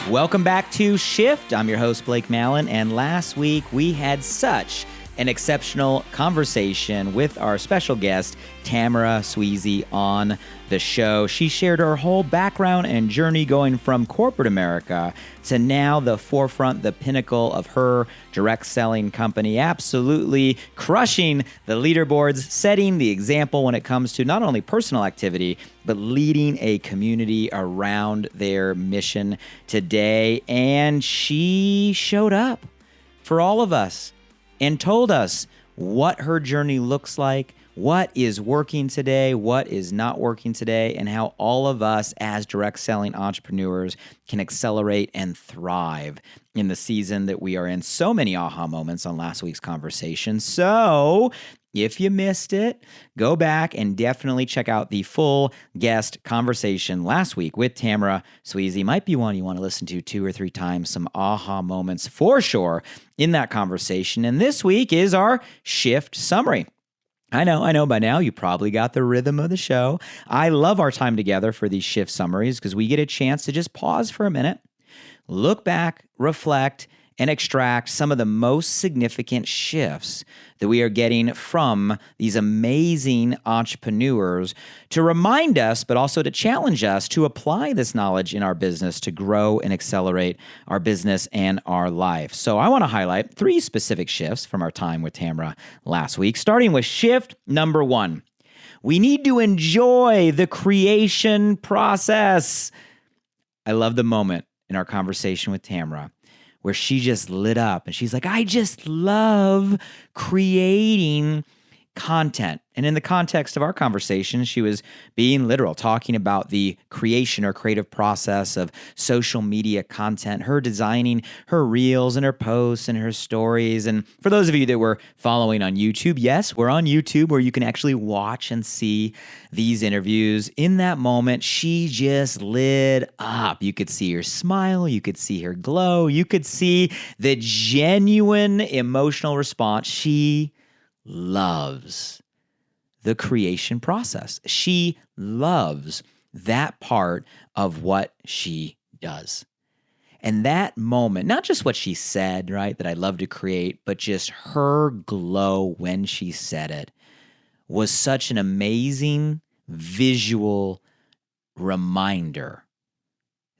Welcome back to Shift. I'm your host, Blake Mallon, and last week we had such an exceptional conversation with our special guest, Tamara Sweasy, on the show. She shared her whole background and journey going from corporate America to now the forefront, the pinnacle of her direct selling company, absolutely crushing the leaderboards, setting the example when it comes to not only personal activity, but leading a community around their mission today. And she showed up for all of us and told us what her journey looks like, what is working today, what is not working today, and how all of us as direct selling entrepreneurs can accelerate and thrive in the season that we are in. So many aha moments on last week's conversation. So if you missed it, go back and definitely check out the full guest conversation last week with Tamara Sweasy. Might be one you want to listen to 2 or 3 times. Some aha moments for sure in that conversation. And this week is our shift summary. I know by now you probably got the rhythm of the show. I love our time together for these shift summaries because we get a chance to just pause for a minute, look back, reflect, and extract some of the most significant shifts that we are getting from these amazing entrepreneurs to remind us, but also to challenge us to apply this knowledge in our business to grow and accelerate our business and our life. So I want to highlight 3 specific shifts from our time with Tamara last week, starting with shift number 1. We need to enjoy the creation process. I love the moment in our conversation with Tamara where she just lit up and she's like, I just love creating content. And in the context of our conversation, she was being literal, talking about the creation or creative process of social media content, her designing her reels and her posts and her stories. And for those of you that were following on YouTube, yes, we're on YouTube where you can actually watch and see these interviews. In that moment, she just lit up. You could see her smile. You could see her glow. You could see the genuine emotional response. She loves the creation process. She loves that part of what she does. And that moment, not just what she said, right, that I love to create, but just her glow when she said it was such an amazing visual reminder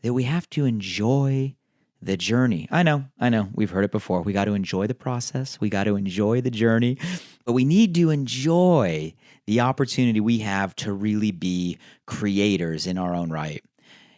that we have to enjoy the journey. I know. We've heard it before. We got to enjoy the process. We got to enjoy the journey. But we need to enjoy the opportunity we have to really be creators in our own right.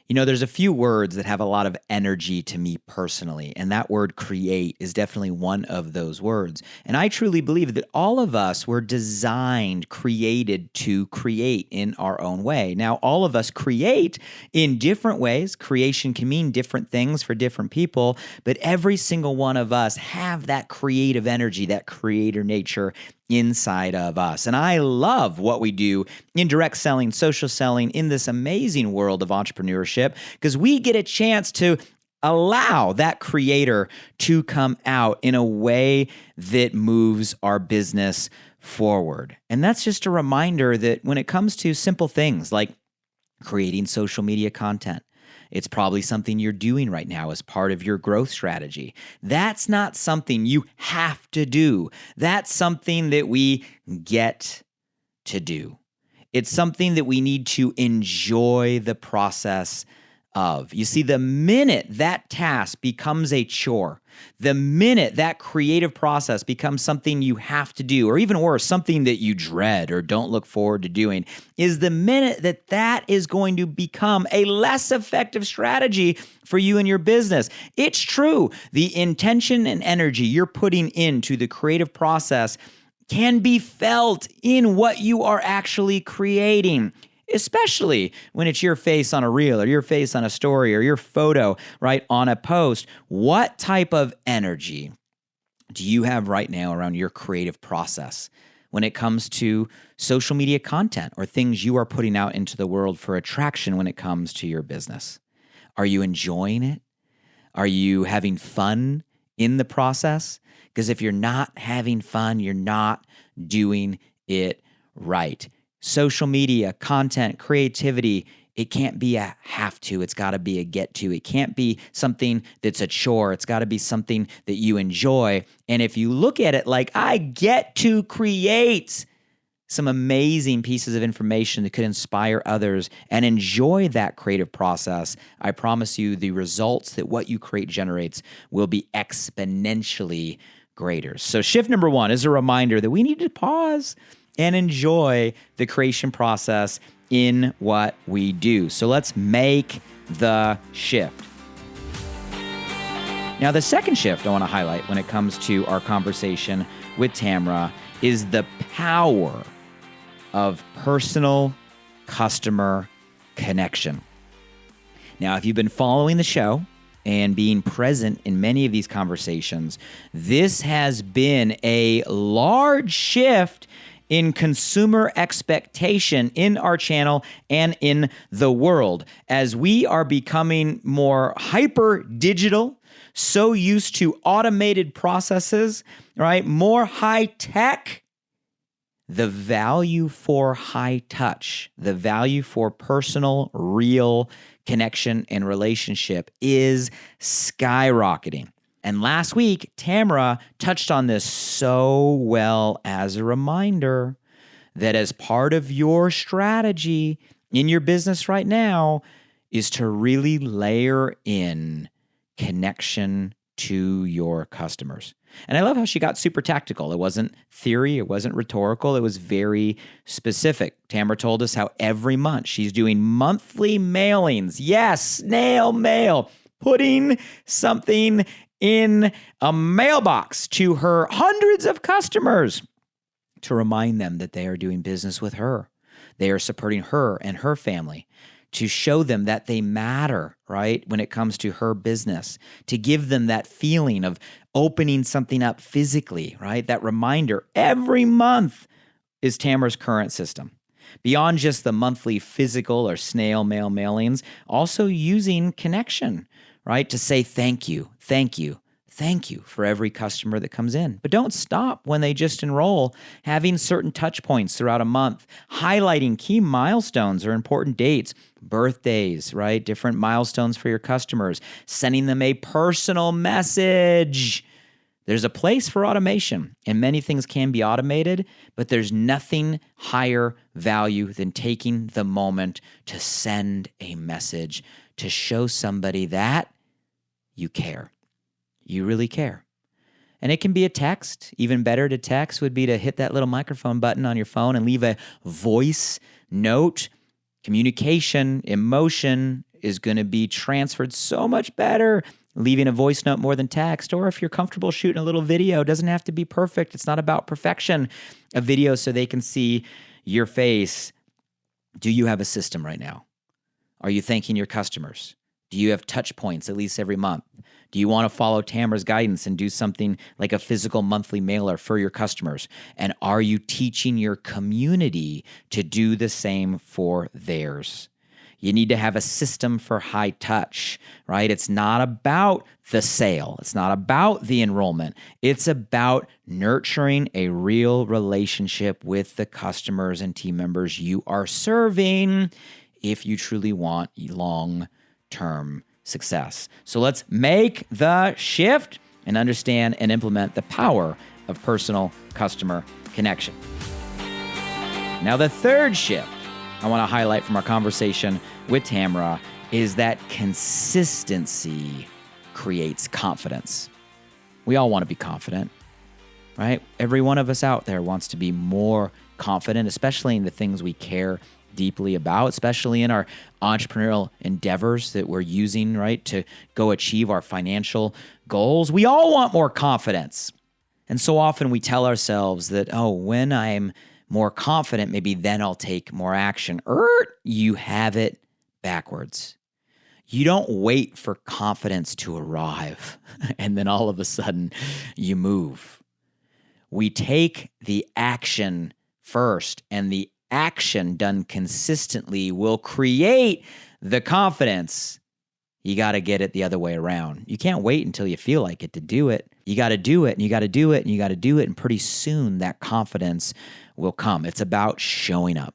You know, there's a few words that have a lot of energy to me personally, and that word create is definitely one of those words. And I truly believe that all of us were designed, created to create in our own way. Now, all of us create in different ways. Creation can mean different things for different people, but every single one of us have that creative energy, that creator nature inside of us. And I love what we do in direct selling, social selling, in this amazing world of entrepreneurship, because we get a chance to allow that creator to come out in a way that moves our business forward. And that's just a reminder that when it comes to simple things like creating social media content, it's probably something you're doing right now as part of your growth strategy. That's not something you have to do. That's something that we get to do. It's something that we need to enjoy the process of. You see, the minute that task becomes a chore, the minute that creative process becomes something you have to do, or even worse, something that you dread or don't look forward to doing, is the minute that that is going to become a less effective strategy for you and your business. It's true. The intention and energy you're putting into the creative process can be felt in what you are actually creating, especially when it's your face on a reel or your face on a story or your photo, right, on a post. What type of energy do you have right now around your creative process when it comes to social media content or things you are putting out into the world for attraction when it comes to your business? Are you enjoying it? Are you having fun in the process? Because if you're not having fun, you're not doing it right. Social media, content, creativity, It can't be a have to. It's got to be a get to. It can't be something that's a chore. It's got to be something that you enjoy. And if you look at it like, I get to create some amazing pieces of information that could inspire others and enjoy that creative process, I promise you the results that what you create generates will be exponentially greater. So shift number 1 is a reminder that we need to pause and enjoy the creation process in what we do. So let's make the shift. Now, the second shift I want to highlight when it comes to our conversation with Tamara is the power of personal customer connection. Now, if you've been following the show and being present in many of these conversations, this has been a large shift in consumer expectation in our channel and in the world as we are becoming more hyper digital, so used to automated processes, right? More high tech. The value for high touch, the value for personal, real connection and relationship is skyrocketing. And last week, Tamara touched on this so well as a reminder that as part of your strategy in your business right now is to really layer in connection to your customers. And I love how she got super tactical. It wasn't theory. It wasn't rhetorical. It was very specific. Tamara told us how every month she's doing monthly mailings. Yes, snail mail, putting something in a mailbox to her hundreds of customers to remind them that they are doing business with her. They are supporting her and her family, to show them that they matter, right, when it comes to her business, to give them that feeling of opening something up physically, right? That reminder every month is Tamara's current system. Beyond just the monthly physical or snail mail mailings, also using connection, right, to say thank you, thank you, thank you for every customer that comes in. But don't stop when they just enroll, having certain touch points throughout a month, highlighting key milestones or important dates, birthdays, right? Different milestones for your customers, sending them a personal message. There's a place for automation, and many things can be automated, but there's nothing higher value than taking the moment to send a message to show somebody that you care. You really care. And it can be a text. Even better to text would be to hit that little microphone button on your phone and leave a voice note. Communication, emotion is going to be transferred so much better leaving a voice note more than text. Or if you're comfortable shooting a little video, it doesn't have to be perfect. It's not about perfection. A video so they can see your face. Do you have a system right now? Are you thanking your customers? Do you have touch points at least every month? Do you want to follow Tamara's guidance and do something like a physical monthly mailer for your customers? And are you teaching your community to do the same for theirs? You need to have a system for high touch, right? It's not about the sale. It's not about the enrollment. It's about nurturing a real relationship with the customers and team members you are serving if you truly want long-term success. So let's make the shift and understand and implement the power of personal customer connection. Now, the third shift I want to highlight from our conversation with Tamara is that consistency creates confidence. We all want to be confident, right? Every one of us out there wants to be more confident, especially in the things we care deeply about, especially in our entrepreneurial endeavors that we're using, right, to go achieve our financial goals. We all want more confidence. And so often we tell ourselves that, oh, when I'm more confident, maybe then I'll take more action. You have it backwards. You don't wait for confidence to arrive and then all of a sudden you move. We take the action first, and the action done consistently will create the confidence. You got to get it the other way around. You can't wait until you feel like it to do it. You got to do it, and you got to do it, and you got to do it, and pretty soon that confidence will come. It's about showing up.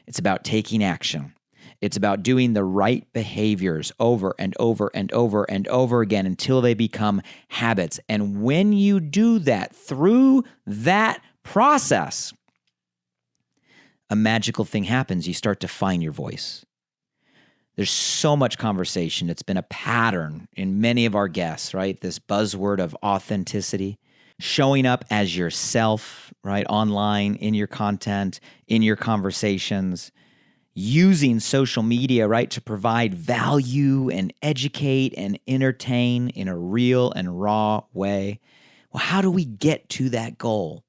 It's about taking action. It's about doing the right behaviors over and over and over and over again until they become habits. And when you do that through that process, a magical thing happens. You start to find your voice. There's so much conversation. It's been a pattern in many of our guests, right? This buzzword of authenticity, showing up as yourself, right? Online, in your content, in your conversations, using social media, right? To provide value and educate and entertain in a real and raw way. Well, how do we get to that goal?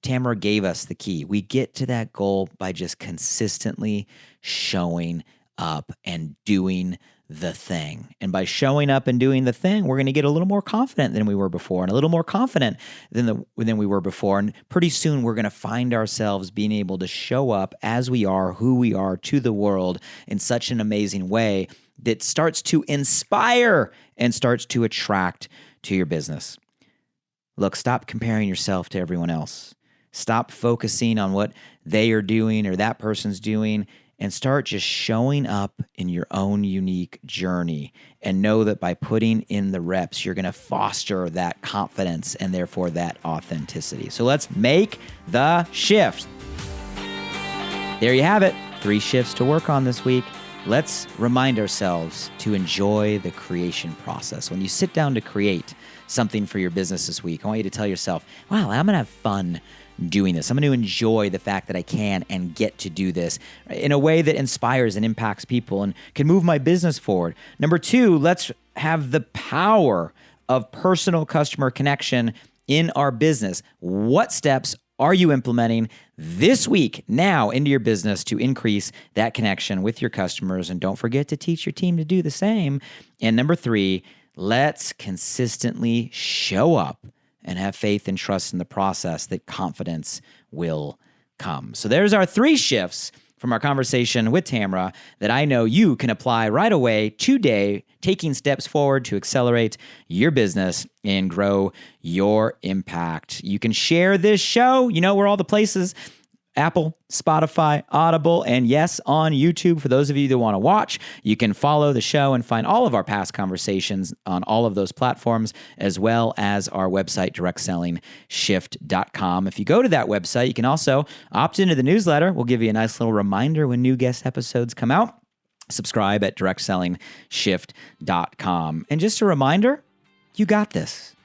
Tamara gave us the key. We get to that goal by just consistently showing up and doing the thing. And by showing up and doing the thing, we're going to get a little more confident than we were before, and a little more confident than we were before. And pretty soon we're going to find ourselves being able to show up as we are, who we are to the world in such an amazing way that starts to inspire and starts to attract to your business. Look, stop comparing yourself to everyone else. Stop focusing on what they are doing or that person's doing, and start just showing up in your own unique journey, and know that by putting in the reps, you're going to foster that confidence and therefore that authenticity. So let's make the shift. There you have it. 3 shifts to work on this week. Let's remind ourselves to enjoy the creation process. When you sit down to create something for your business this week, I want you to tell yourself, wow, I'm going to have fun doing this. I'm going to enjoy the fact that I can and get to do this in a way that inspires and impacts people and can move my business forward. Number 2, let's have the power of personal customer connection in our business. What steps are you implementing this week now into your business to increase that connection with your customers? And don't forget to teach your team to do the same. And number 3, let's consistently show up and have faith and trust in the process that confidence will come. So there's our 3 shifts from our conversation with Tamara that I know you can apply right away today, taking steps forward to accelerate your business and grow your impact. You can share this show. You know where all the places: Apple, Spotify, Audible, and yes, on YouTube. For those of you that want to watch, you can follow the show and find all of our past conversations on all of those platforms, as well as our website, directsellingshift.com. If you go to that website, you can also opt into the newsletter. We'll give you a nice little reminder when new guest episodes come out. Subscribe at directsellingshift.com. And just a reminder, you got this.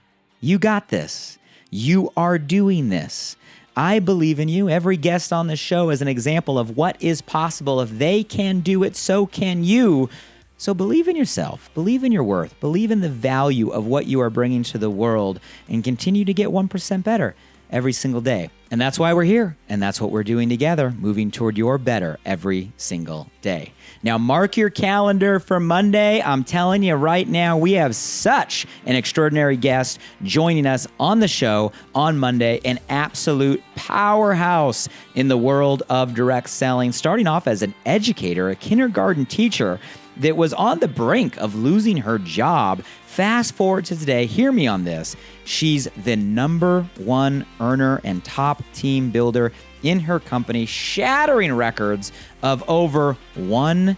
You got this. You are doing this. I believe in you. Every guest on the show is an example of what is possible. If they can do it, so can you. So believe in yourself, believe in your worth, believe in the value of what you are bringing to the world, and continue to get 1% better every single day. And that's why we're here. And that's what we're doing together, moving toward your better every single day. Now, mark your calendar for Monday. I'm telling you right now, we have such an extraordinary guest joining us on the show on Monday, an absolute powerhouse in the world of direct selling, starting off as an educator, a kindergarten teacher that was on the brink of losing her job. Fast forward to today, hear me on this. She's the #1 earner and top team builder in her company, shattering records of over $1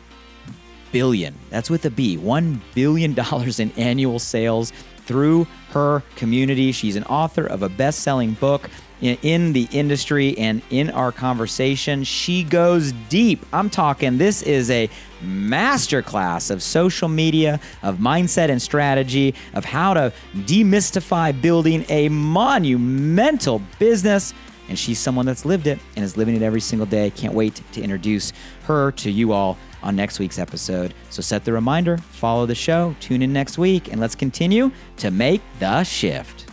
billion. That's with a B, $1 billion in annual sales through her community. She's an author of a best-selling book in the industry, and in our conversation, she goes deep. I'm talking, this is a masterclass of social media, of mindset and strategy, of how to demystify building a monumental business. And she's someone that's lived it and is living it every single day. Can't wait to introduce her to you all on next week's episode. So set the reminder, follow the show, tune in next week, and let's continue to make the shift.